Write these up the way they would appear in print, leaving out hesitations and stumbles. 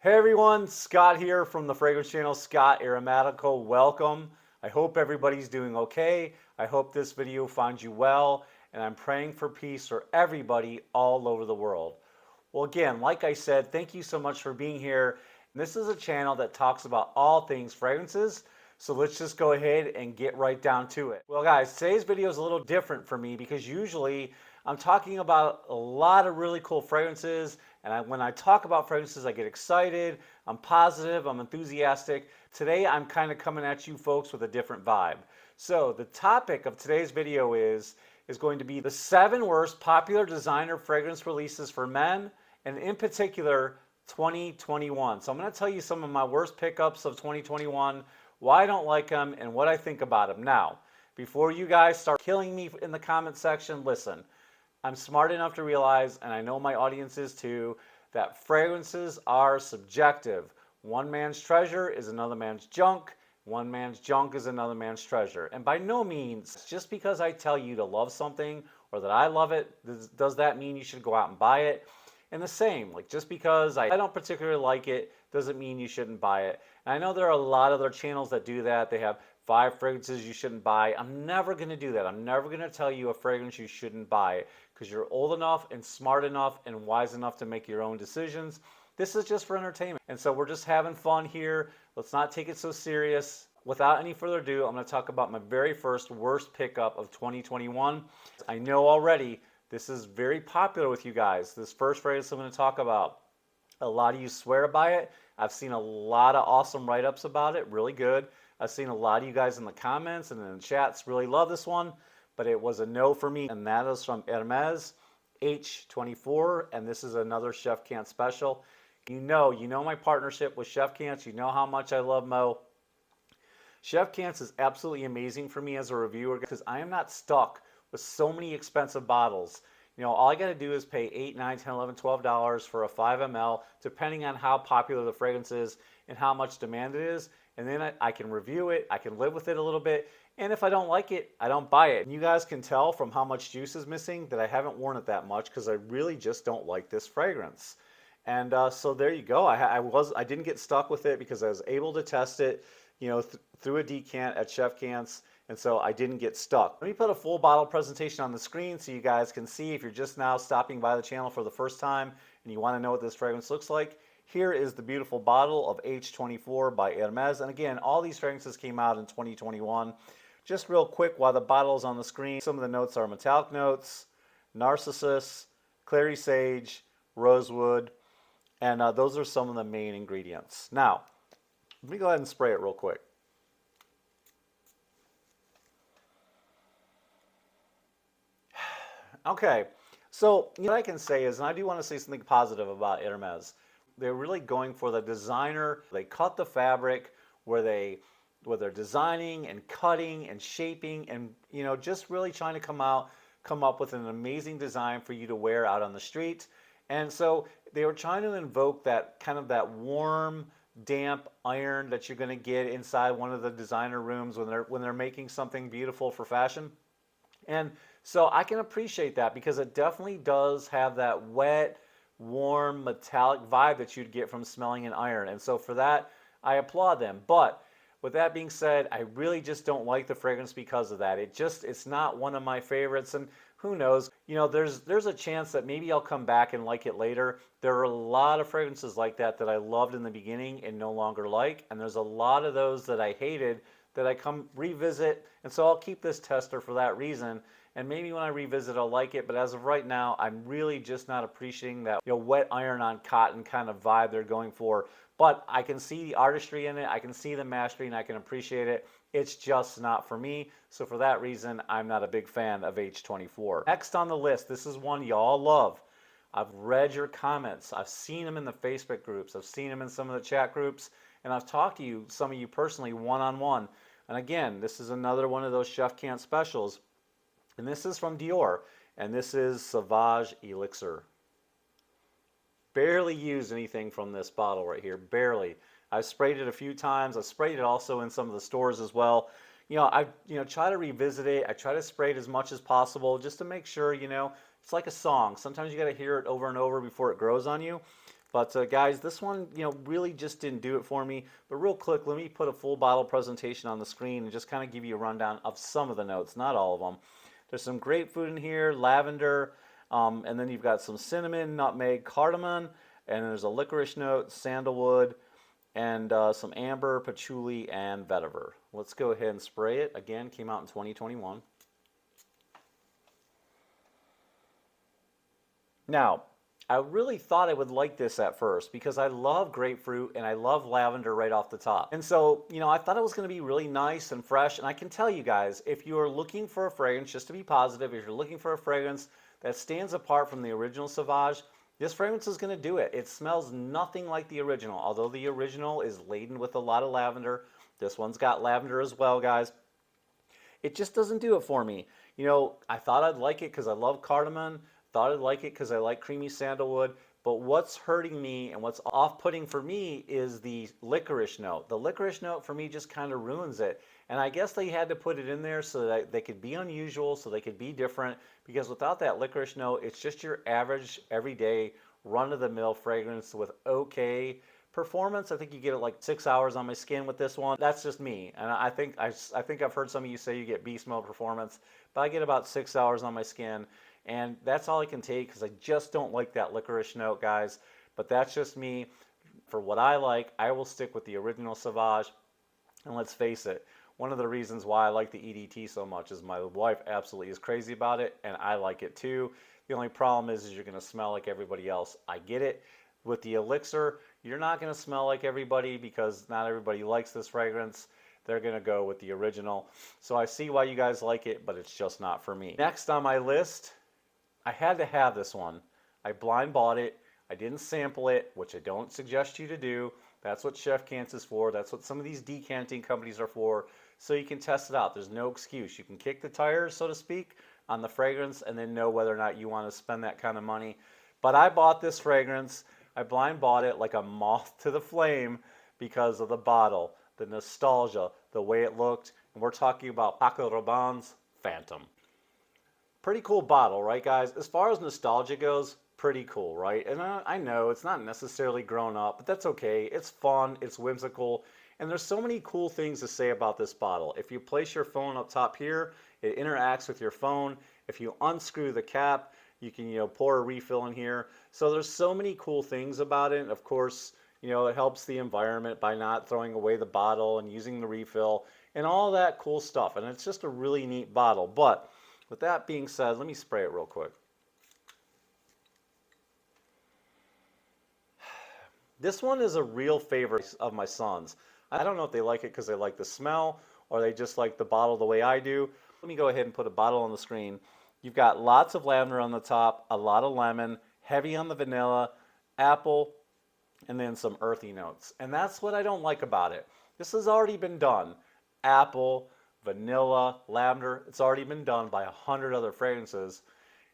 Hey everyone, Scott here from the fragrance channel, Scott Aromatico. Welcome. I hope everybody's doing okay. I hope this video finds you well, and I'm praying for peace for everybody all over the world. Well, again, like I said, thank you so much for being here. This is a channel that talks about all things fragrances, so let's just go ahead and get right down to it. Well, guys, today's video is a little different for me because usually I'm talking about a lot of really cool fragrances, and when I talk about fragrances, I get excited, I'm positive, I'm enthusiastic. Today, I'm kind of coming at you folks with a different vibe. So the topic of today's video is going to be the 7 worst popular designer fragrance releases for men, and in particular, 2021. So I'm going to tell you some of my worst pickups of 2021, why I don't like them, and what I think about them. Now, before you guys start killing me in the comment section, listen. I'm smart enough to realize, and I know my audience is too, that fragrances are subjective. One man's treasure is another man's junk. One man's junk is another man's treasure. And by no means, just because I tell you to love something or that I love it, does that mean you should go out and buy it? And the same, like just because I don't particularly like it, doesn't mean you shouldn't buy it. And I know there are a lot of other channels that do that. They have 5 fragrances you shouldn't buy. I'm never going to do that. I'm never going to tell you a fragrance you shouldn't buy because you're old enough and smart enough and wise enough to make your own decisions. This is just for entertainment. And so we're just having fun here. Let's not take it so serious. Without any further ado, I'm going to talk about my very first worst pickup of 2021. I know already this is very popular with you guys. This first fragrance I'm going to talk about. A lot of you swear by it. I've seen a lot of awesome write-ups about it, really good. I've seen a lot of you guys in the comments and in the chats really love this one, but it was a no for me, and that is from Hermes H24, and this is another Chef Kant special. You know my partnership with Chef Kant's. You know how much I love Mo. Chef Kant's is absolutely amazing for me as a reviewer because I am not stuck with so many expensive bottles. You know, all I got to do is pay $8, $9, $10, $11, $12 for a 5 ml, depending on how popular the fragrance is and how much demand it is. And then I can review it, I can live with it a little bit, and if I don't like it, I don't buy it. And you guys can tell from how much juice is missing that I haven't worn it that much because I really just don't like this fragrance. And so there you go. I didn't get stuck with it because I was able to test it, you know, through a decant at Chef Kant's, and so I didn't get stuck. Let me put a full bottle presentation on the screen so you guys can see if you're just now stopping by the channel for the first time and you want to know what this fragrance looks like. Here is the beautiful bottle of H24 by Hermes. And again, all these fragrances came out in 2021. Just real quick, while the bottle is on the screen, some of the notes are metallic notes, narcissus, clary sage, rosewood, and those are some of the main ingredients. Now, let me go ahead and spray it real quick. Okay, so what I can say is, and I do want to say something positive about Hermes. They're really going for the designer. They cut the fabric where they're designing and cutting and shaping and, you know, just really trying to come up with an amazing design for you to wear out on the street. And so they were trying to invoke that kind of that warm, damp iron that you're going to get inside one of the designer rooms when they're making something beautiful for fashion. And so I can appreciate that because it definitely does have that wet, warm, metallic vibe that you'd get from smelling an iron. And so for that, I applaud them. But with that being said, I really just don't like the fragrance because of that. It's not one of my favorites, and who knows? You know, there's a chance that maybe I'll come back and like it later. There are a lot of fragrances like that I loved in the beginning and no longer like, and there's a lot of those that I hated that I come revisit, and so I'll keep this tester for that reason. And maybe when I revisit, I'll like it. But as of right now, I'm really just not appreciating that, you know, wet iron on cotton kind of vibe they're going for. But I can see the artistry in it. I can see the mastery, and I can appreciate it. It's just not for me. So for that reason, I'm not a big fan of H24. Next on the list, this is one y'all love. I've read your comments. I've seen them in the Facebook groups. I've seen them in some of the chat groups. And I've talked to you, some of you personally, one-on-one. And again, this is another one of those Chef Kant specials. And this is from Dior, and this is Sauvage Elixir. Barely used anything from this bottle right here, barely. I've sprayed it a few times. I've sprayed it also in some of the stores as well. You know, I try to revisit it. I try to spray it as much as possible just to make sure, you know, it's like a song. Sometimes you got to hear it over and over before it grows on you. But guys, this one, really just didn't do it for me. But real quick, let me put a full bottle presentation on the screen and just kind of give you a rundown of some of the notes, not all of them. There's some grapefruit in here, lavender, and then you've got some cinnamon, nutmeg, cardamom, and there's a licorice note, sandalwood, and some amber, patchouli, and vetiver. Let's go ahead and spray it. Again, came out in 2021. Now, I really thought I would like this at first because I love grapefruit and I love lavender right off the top. And so, I thought it was going to be really nice and fresh. And I can tell you guys, if you are looking for a fragrance, just to be positive, if you're looking for a fragrance that stands apart from the original Sauvage, this fragrance is going to do it. It smells nothing like the original. Although the original is laden with a lot of lavender, this one's got lavender as well, guys. It just doesn't do it for me. I thought I'd like it because I love cardamom. Thought I'd like it because I like creamy sandalwood, but what's hurting me and what's off-putting for me is the licorice note. The licorice note for me just kind of ruins it. And I guess they had to put it in there so that they could be unusual, so they could be different, because without that licorice note, it's just your average, everyday, run-of-the-mill fragrance with okay performance. I think you get it like 6 hours on my skin with this one. That's just me. And I think I've heard some of you say you get beast mode performance, but I get about 6 hours on my skin. And that's all I can take because I just don't like that licorice note, guys. But that's just me. For what I like, I will stick with the original Sauvage. And let's face it, one of the reasons why I like the EDT so much is my wife absolutely is crazy about it, and I like it too. The only problem is you're going to smell like everybody else. I get it. With the Elixir, you're not going to smell like everybody because not everybody likes this fragrance. They're going to go with the original. So I see why you guys like it, but it's just not for me. Next on my list, I had to have this one. I blind bought it. I didn't sample it, which I don't suggest you to do. That's what Chef Cants is for. That's what some of these decanting companies are for. So you can test it out. There's no excuse. You can kick the tires, so to speak, on the fragrance and then know whether or not you want to spend that kind of money. But I bought this fragrance. I blind bought it like a moth to the flame because of the bottle, the nostalgia, the way it looked. And we're talking about Paco Rabanne's Phantom. Pretty cool bottle, right, guys? As far as nostalgia goes, pretty cool, right? And I know it's not necessarily grown up, but that's okay. It's fun, it's whimsical, and there's so many cool things to say about this bottle. If you place your phone up top here, it interacts with your phone. If you unscrew the cap, you can, pour a refill in here. So there's so many cool things about it. Of course, it helps the environment by not throwing away the bottle and using the refill and all that cool stuff. And it's just a really neat bottle. But with that being said, let me spray it real quick. This one is a real favorite of my sons. I don't know if they like it because they like the smell or they just like the bottle the way I do. Let me go ahead and put a bottle on the screen. You've got lots of lavender on the top, a lot of lemon, heavy on the vanilla, apple, and then some earthy notes. And that's what I don't like about it. This has already been done. Apple, vanilla, lavender, it's already been done by 100 other fragrances.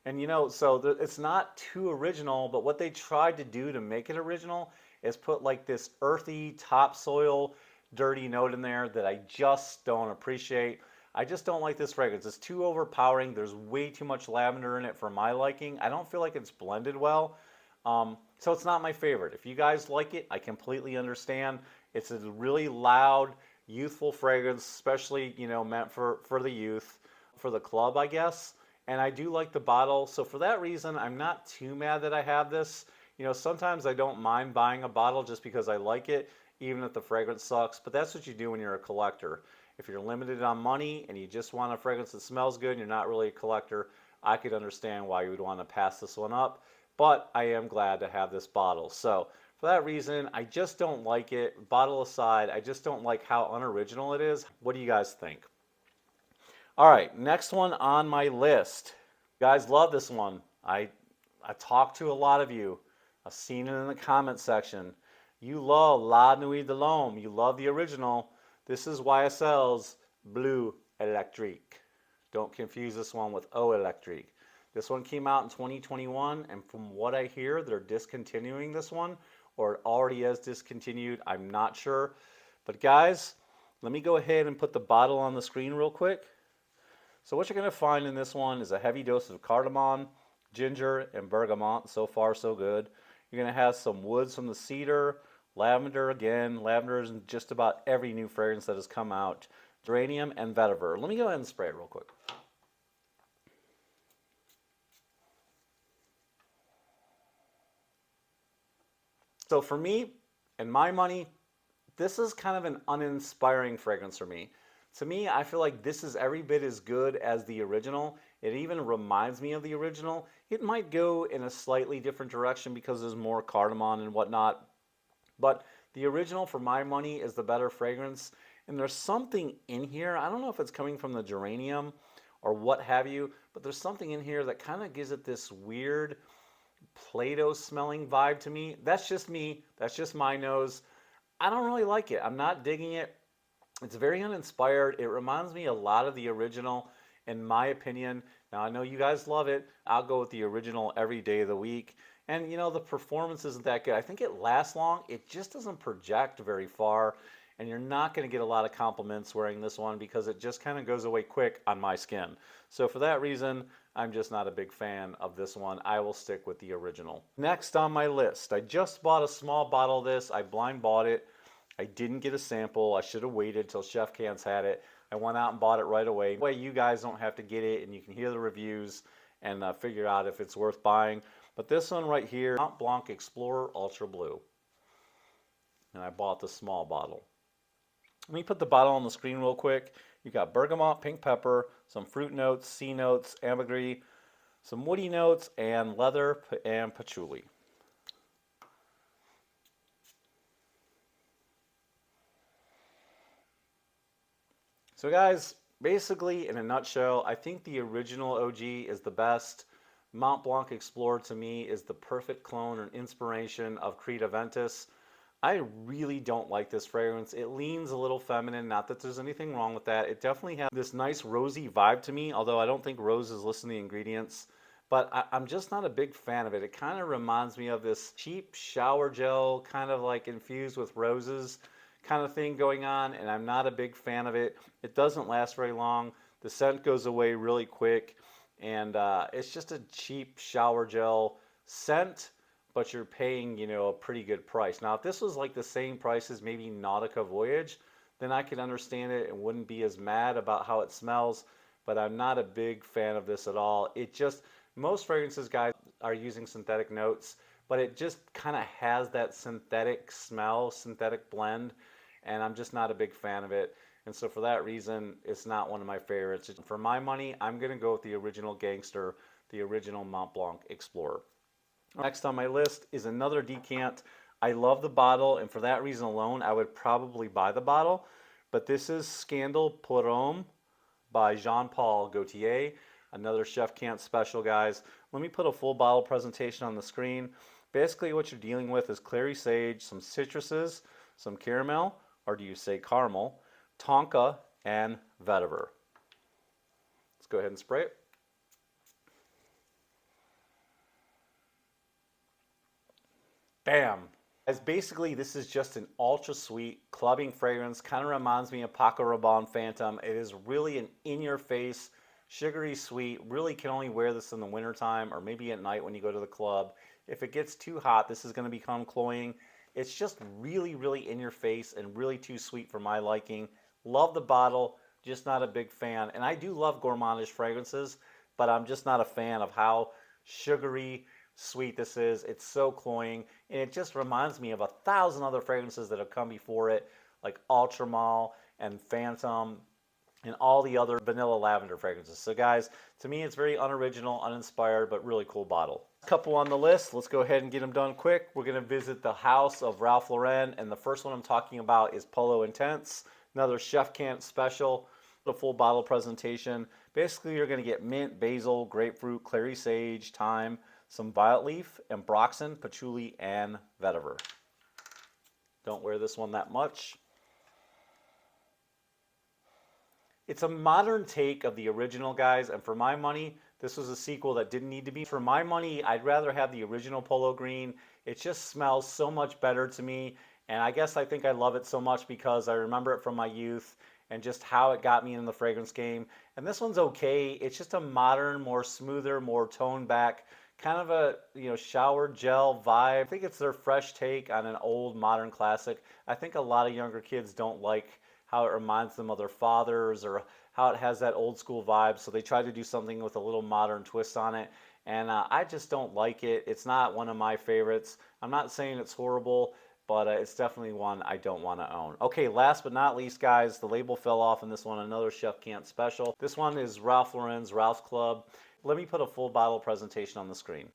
And so it's not too original, but what they tried to do to make it original is put like this earthy, topsoil, dirty note in there that I just don't appreciate. I just don't like this fragrance. It's too overpowering. There's way too much lavender in it for my liking. I don't feel like it's blended well. So it's not my favorite. If you guys like it, I completely understand. It's a really loud, youthful fragrance, especially, meant for the youth, for the club, I guess. And I do like the bottle. So for that reason, I'm not too mad that I have this. Sometimes I don't mind buying a bottle just because I like it, even if the fragrance sucks. But that's what you do when you're a collector. If you're limited on money and you just want a fragrance that smells good and you're not really a collector, I could understand why you would want to pass this one up. But I am glad to have this bottle. So for that reason, I just don't like it. Bottle aside, I just don't like how unoriginal it is. What do you guys think? All right, next one on my list. You guys love this one. I talked to a lot of you. I've seen it in the comment section. You love La Nuit de l'Homme. You love the original. This is YSL's Bleu Electrique. Don't confuse this one with Eau Electrique. This one came out in 2021, and from what I hear, they're discontinuing this one, or it already is discontinued. I'm not sure. But guys, let me go ahead and put the bottle on the screen real quick. So what you're going to find in this one is a heavy dose of cardamom, ginger, and bergamot. So far, so good. You're going to have some woods from the cedar, lavender again. Lavender is in just about every new fragrance that has come out. Geranium and vetiver. Let me go ahead and spray it real quick. So for me, and my money, this is kind of an uninspiring fragrance for me. To me, I feel like this is every bit as good as the original. It even reminds me of the original. It might go in a slightly different direction because there's more cardamom and whatnot. But the original, for my money, is the better fragrance. And there's something in here. I don't know if it's coming from the geranium or what have you, but there's something in here that kind of gives it this weird Play-Doh smelling vibe to me. That's just me. That's just my nose. I don't really like it. I'm not digging it. It's very uninspired. It reminds me a lot of the original, in my opinion. Now, I know you guys love it. I'll go with the original every day of the week. And, you know, the performance isn't that good. I think it lasts long. It just doesn't project very far. And you're not going to get a lot of compliments wearing this one because it just kind of goes away quick on my skin. So for that reason, I'm just not a big fan of this one. I will stick with the original. Next on my list, I just bought a small bottle of this. I blind bought it. I didn't get a sample. I should have waited till Chef Cans had it. I went out and bought it right away. That way you guys don't have to get it and you can hear the reviews and figure out if it's worth buying. But this one right here, MontBlanc Explorer Ultra Blue. And I bought the small bottle. Let me put the bottle on the screen real quick. You got bergamot, pink pepper, some fruit notes, sea notes, ambergris, some woody notes, and leather and patchouli. So guys, basically in a nutshell, I think the original OG is the best. MontBlanc Explorer to me is the perfect clone or inspiration of Creed Aventus. I really don't like this fragrance. It leans a little feminine, not that there's anything wrong with that. It definitely has this nice rosy vibe to me, although I don't think rose is listed in the ingredients. But I'm just not a big fan of it. It kind of reminds me of this cheap shower gel, kind of like infused with roses kind of thing going on, and I'm not a big fan of it. It doesn't last very long. The scent goes away really quick, and it's just a cheap shower gel scent, but you're paying, you know, a pretty good price. Now, if this was like the same price as maybe Nautica Voyage, then I could understand it and wouldn't be as mad about how it smells, but I'm not a big fan of this at all. It just, most fragrances, guys, are using synthetic notes, but it just kind of has that synthetic smell, synthetic blend, and I'm just not a big fan of it. And so for that reason, it's not one of my favorites. For my money, I'm going to go with the original Gangster, the original MontBlanc Explorer. Next on my list is another decant. I love the bottle, and for that reason alone, I would probably buy the bottle. But this is Scandal pour Homme by Jean-Paul Gaultier, another Chef Cant special, guys. Let me put a full bottle presentation on the screen. Basically, what you're dealing with is clary sage, some citruses, some caramel, or do you say caramel, tonka, and vetiver. Let's go ahead and spray it. Bam! As basically, this is just an ultra sweet clubbing fragrance. Kind of reminds me of Paco Rabanne Phantom. It is really an in-your-face, sugary sweet. Really can only wear this in the wintertime or maybe at night when you go to the club. If it gets too hot, this is going to become cloying. It's just really, really in your face and really too sweet for my liking. Love the bottle, just not a big fan. And I do love gourmandish fragrances, but I'm just not a fan of how sugary, sweet this is. It's so cloying, and it just reminds me of 1,000 other fragrances that have come before it, like Ultramal and Phantom and all the other vanilla lavender fragrances. So guys, to me it's very unoriginal, uninspired, but really cool bottle. A couple on the list. Let's go ahead and get them done quick. We're going to visit the house of Ralph Lauren, and the first one I'm talking about is Polo Intense, another Chef Cant special. The full bottle presentation. Basically, you're going to get mint, basil, grapefruit, clary sage, thyme, some violet leaf, ambroxan, patchouli, and vetiver. Don't wear this one that much. It's a modern take of the original, guys, and for my money, this was a sequel that didn't need to be. For my money, I'd rather have the original Polo Green. It just smells so much better to me, and I guess I think I love it so much because I remember it from my youth and just how it got me in the fragrance game. And this one's okay. It's just a modern, more smoother, more toned back kind of a, shower gel vibe. I think it's their fresh take on an old modern classic. I think a lot of younger kids don't like how it reminds them of their fathers or how it has that old school vibe. So they try to do something with a little modern twist on it. And I just don't like it. It's not one of my favorites. I'm not saying it's horrible, but it's definitely one I don't want to own. Okay, last but not least, guys, the label fell off in this one. Another Chef Can't special. This one is Ralph Lauren's Ralph's Club. Let me put a full bottle presentation on the screen.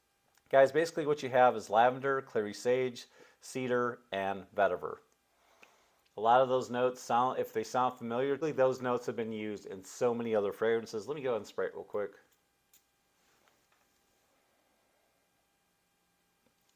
Guys, basically what you have is lavender, clary sage, cedar, and vetiver. A lot of those notes sound, if they sound familiar, those notes have been used in so many other fragrances. Let me go ahead and spray it real quick.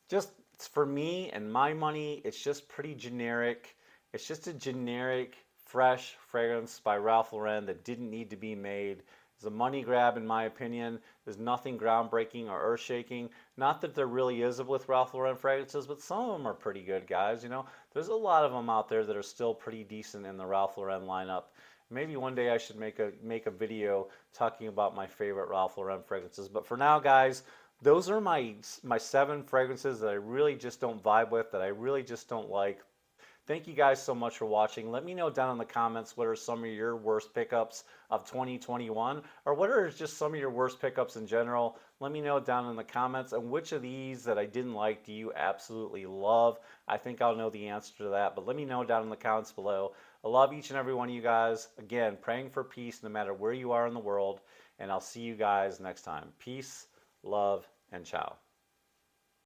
Just for me and my money, it's just pretty generic. It's just a generic, fresh fragrance by Ralph Lauren that didn't need to be made. It's a money grab in my opinion. There's nothing groundbreaking or earth-shaking. Not that there really is with Ralph Lauren fragrances, but some of them are pretty good, guys. There's a lot of them out there that are still pretty decent in the Ralph Lauren lineup. Maybe one day I should make a video talking about my favorite Ralph Lauren fragrances. But for now, guys, those are my 7 fragrances that I really just don't vibe with, that I really just don't like. Thank you guys so much for watching. Let me know down in the comments what are some of your worst pickups of 2021, or what are just some of your worst pickups in general. Let me know down in the comments, and which of these that I didn't like do you absolutely love. I think I'll know the answer to that, but let me know down in the comments below. I love each and every one of you guys. Again, praying for peace no matter where you are in the world, and I'll see you guys next time. Peace, love, and ciao.